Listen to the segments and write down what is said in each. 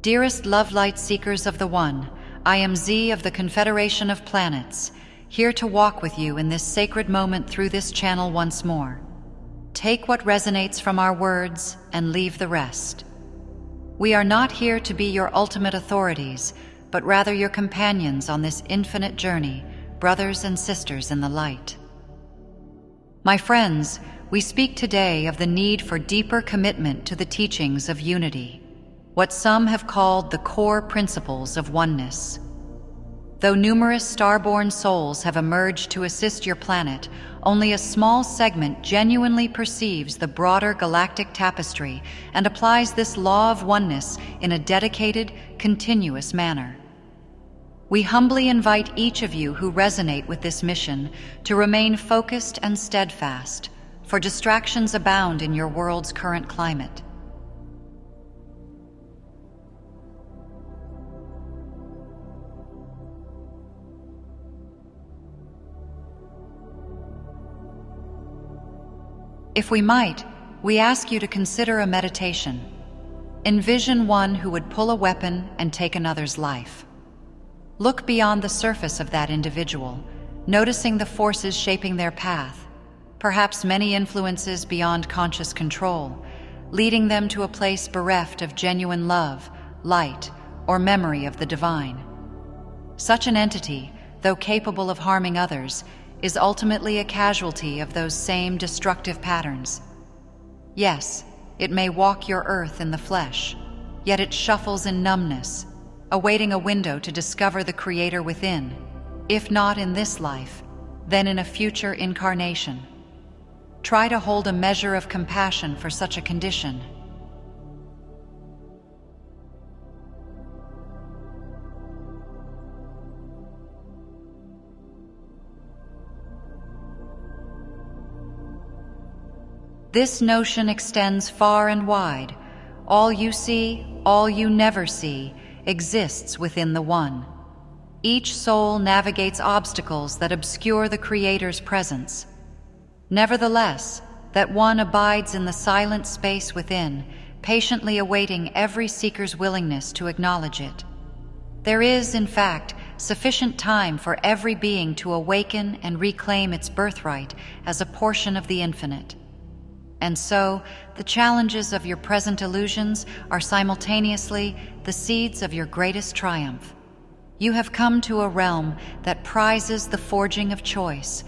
Dearest love light seekers of the One, I am Z of the Confederation of Planets, here to walk with you in this sacred moment through this channel once more. Take what resonates from our words and leave the rest. We are not here to be your ultimate authorities, but rather your companions on this infinite journey, brothers and sisters in the light. My friends, we speak today of the need for deeper commitment to the teachings of unity, what some have called the core principles of oneness. Though numerous star-born souls have emerged to assist your planet, only a small segment genuinely perceives the broader galactic tapestry and applies this law of oneness in a dedicated, continuous manner. We humbly invite each of you who resonate with this mission to remain focused and steadfast, for distractions abound in your world's current climate. If we might, we ask you to consider a meditation. Envision one who would pull a weapon and take another's life. Look beyond the surface of that individual, noticing the forces shaping their path, perhaps many influences beyond conscious control, leading them to a place bereft of genuine love, light, or memory of the divine. Such an entity, though capable of harming others, is ultimately a casualty of those same destructive patterns. Yes, it may walk your earth in the flesh, yet it shuffles in numbness, awaiting a window to discover the Creator within, if not in this life, then in a future incarnation. Try to hold a measure of compassion for such a condition. This notion extends far and wide. All you see, all you never see, exists within the One. Each soul navigates obstacles that obscure the Creator's presence. Nevertheless, that One abides in the silent space within, patiently awaiting every seeker's willingness to acknowledge it. There is, in fact, sufficient time for every being to awaken and reclaim its birthright as a portion of the infinite. And so, the challenges of your present illusions are simultaneously the seeds of your greatest triumph. You have come to a realm that prizes the forging of choice,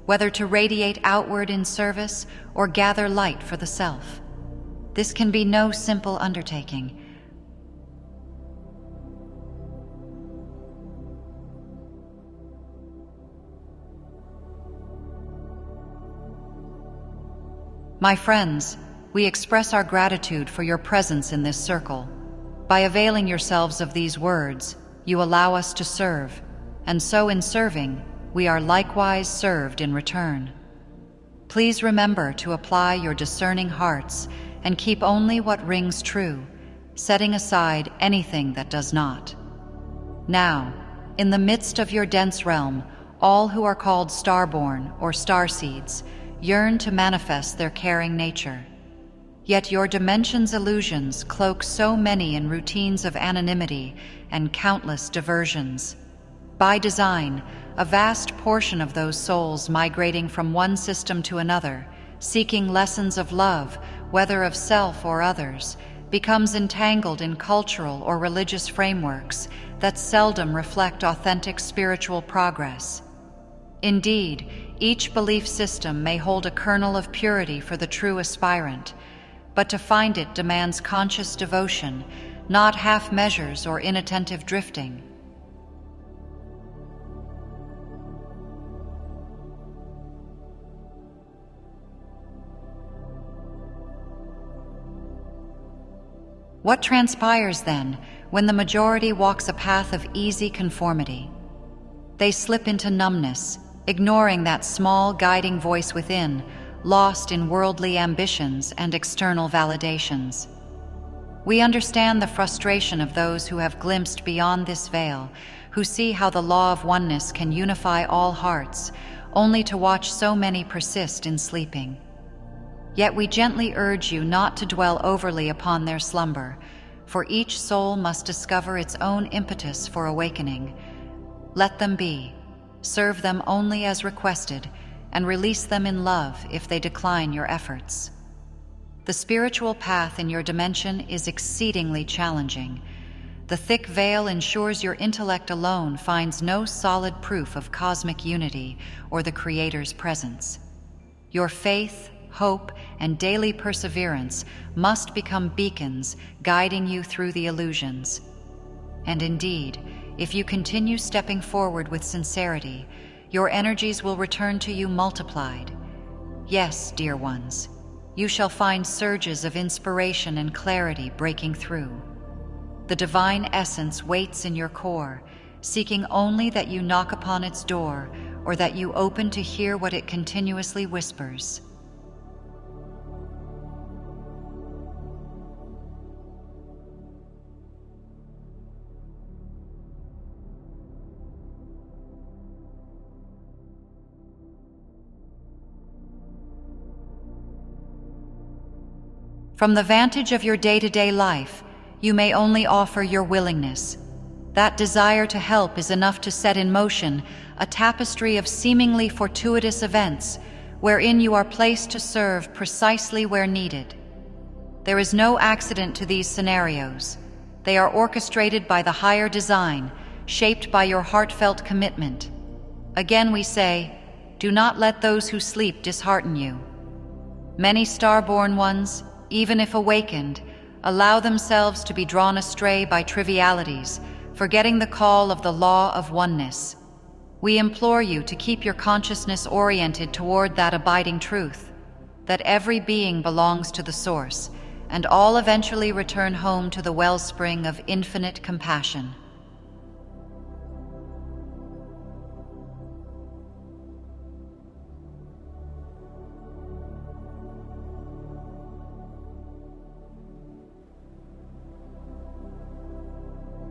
whether to radiate outward in service or gather light for the self. This can be no simple undertaking. My friends, we express our gratitude for your presence in this circle. By availing yourselves of these words, you allow us to serve, and so in serving, we are likewise served in return. Please remember to apply your discerning hearts and keep only what rings true, setting aside anything that does not. Now, in the midst of your dense realm, all who are called starborn or starseeds yearn to manifest their caring nature. Yet your dimension's illusions cloak so many in routines of anonymity and countless diversions. By design, a vast portion of those souls migrating from one system to another, seeking lessons of love, whether of self or others, becomes entangled in cultural or religious frameworks that seldom reflect authentic spiritual progress. Indeed, each belief system may hold a kernel of purity for the true aspirant, but to find it demands conscious devotion, not half measures or inattentive drifting. What transpires then when the majority walks a path of easy conformity? They slip into numbness, ignoring that small guiding voice within, lost in worldly ambitions and external validations. We understand the frustration of those who have glimpsed beyond this veil, who see how the law of oneness can unify all hearts, only to watch so many persist in sleeping. Yet we gently urge you not to dwell overly upon their slumber, for each soul must discover its own impetus for awakening. Let them be. Serve them only as requested, and release them in love if they decline your efforts. The spiritual path in your dimension is exceedingly challenging. The thick veil ensures your intellect alone finds no solid proof of cosmic unity or the Creator's presence. Your faith, hope, and daily perseverance must become beacons guiding you through the illusions. And indeed, if you continue stepping forward with sincerity, your energies will return to you multiplied. Yes, dear ones, you shall find surges of inspiration and clarity breaking through. The divine essence waits in your core, seeking only that you knock upon its door or that you open to hear what it continuously whispers. From the vantage of your day-to-day life, you may only offer your willingness. That desire to help is enough to set in motion a tapestry of seemingly fortuitous events wherein you are placed to serve precisely where needed. There is no accident to these scenarios. They are orchestrated by the higher design, shaped by your heartfelt commitment. Again we say, do not let those who sleep dishearten you. Many star-born ones, even if awakened, allow themselves to be drawn astray by trivialities, forgetting the call of the law of oneness. We implore you to keep your consciousness oriented toward that abiding truth, that every being belongs to the source, and all eventually return home to the wellspring of infinite compassion.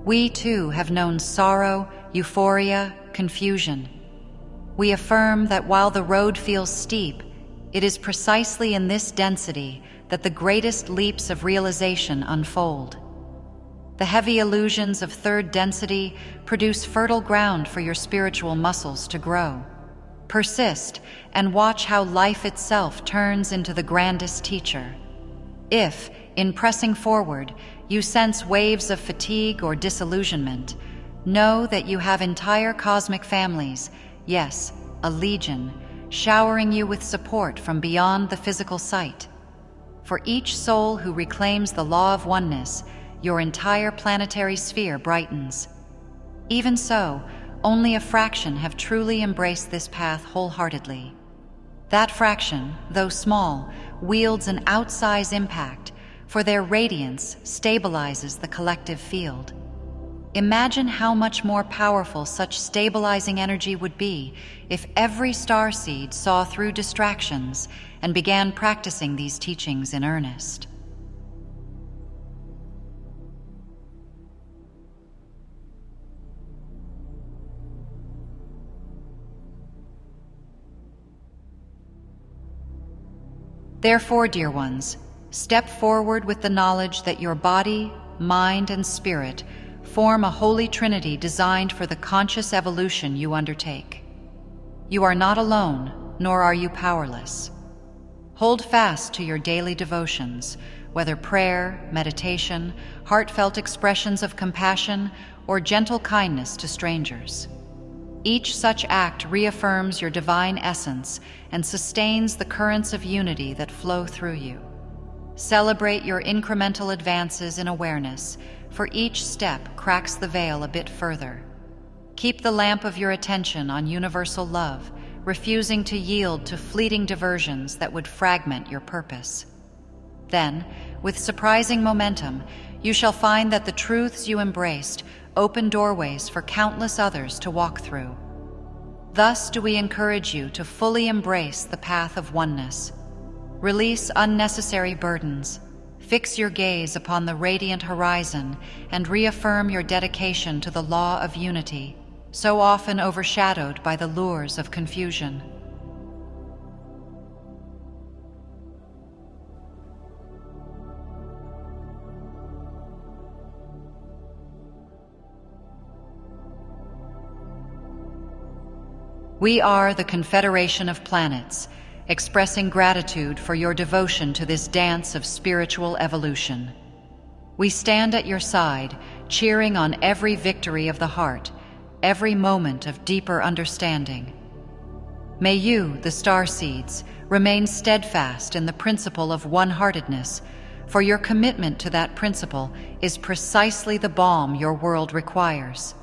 We too have known sorrow, euphoria, confusion. We affirm that while the road feels steep, it is precisely in this density that the greatest leaps of realization unfold. The heavy illusions of third density produce fertile ground for your spiritual muscles to grow. Persist and watch how life itself turns into the grandest teacher. If, in pressing forward, you sense waves of fatigue or disillusionment, know that you have entire cosmic families, yes, a legion, showering you with support from beyond the physical sight. For each soul who reclaims the law of oneness, your entire planetary sphere brightens. Even so, only a fraction have truly embraced this path wholeheartedly. That fraction, though small, wields an outsized impact, for their radiance stabilizes the collective field. Imagine how much more powerful such stabilizing energy would be if every starseed saw through distractions and began practicing these teachings in earnest. Therefore, dear ones, step forward with the knowledge that your body, mind, and spirit form a holy trinity designed for the conscious evolution you undertake. You are not alone, nor are you powerless. Hold fast to your daily devotions, whether prayer, meditation, heartfelt expressions of compassion, or gentle kindness to strangers. Each such act reaffirms your divine essence and sustains the currents of unity that flow through you. Celebrate your incremental advances in awareness, for each step cracks the veil a bit further. Keep the lamp of your attention on universal love, refusing to yield to fleeting diversions that would fragment your purpose. Then, with surprising momentum, you shall find that the truths you embraced open doorways for countless others to walk through. Thus do we encourage you to fully embrace the path of oneness. Release unnecessary burdens, fix your gaze upon the radiant horizon, and reaffirm your dedication to the law of unity, so often overshadowed by the lures of confusion. We are the Confederation of Planets, expressing gratitude for your devotion to this dance of spiritual evolution. We stand at your side, cheering on every victory of the heart, every moment of deeper understanding. May you, the starseeds, remain steadfast in the principle of one-heartedness, for your commitment to that principle is precisely the balm your world requires.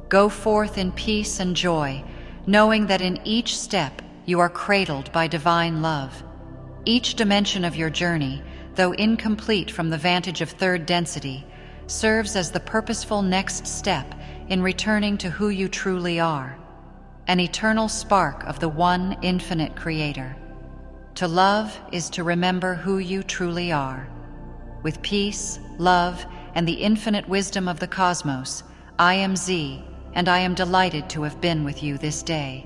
Go forth in peace and joy, knowing that in each step you are cradled by divine love. Each dimension of your journey, though incomplete from the vantage of third density, serves as the purposeful next step in returning to who you truly are, an eternal spark of the one infinite Creator. To love is to remember who you truly are. With peace, love, and the infinite wisdom of the cosmos, I am Z, and I am delighted to have been with you this day.